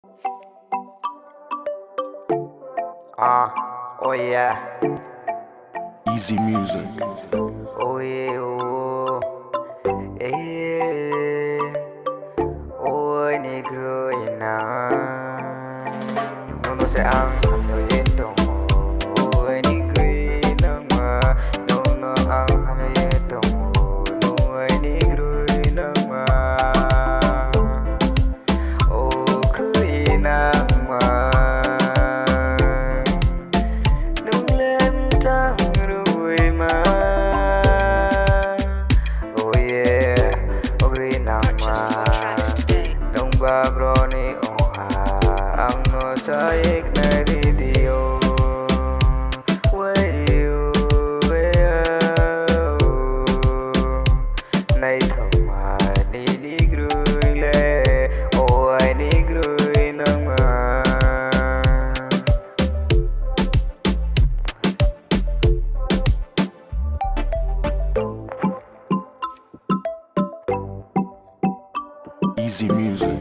Oh yeah. Easy music. Oh yeah. Oh. Yeah. Oh negro ina. No se ang hamyetong. Oh negro ina ma. No ang hamyetong. No negro ina ma. Oh kuina ma. Purchase your tracks today. Brony oha ang no saik na video wayo nay thama ni grule o ai ni grui nama Easy music.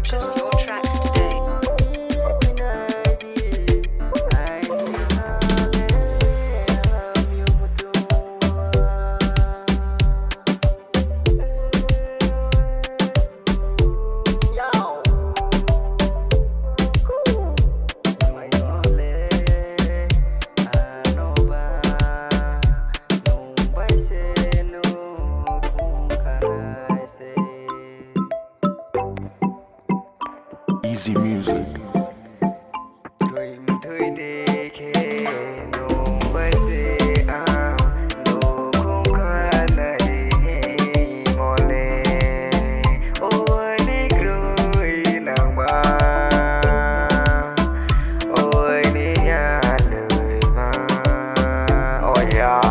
Purchase your tracks today. Easy music. Yeah.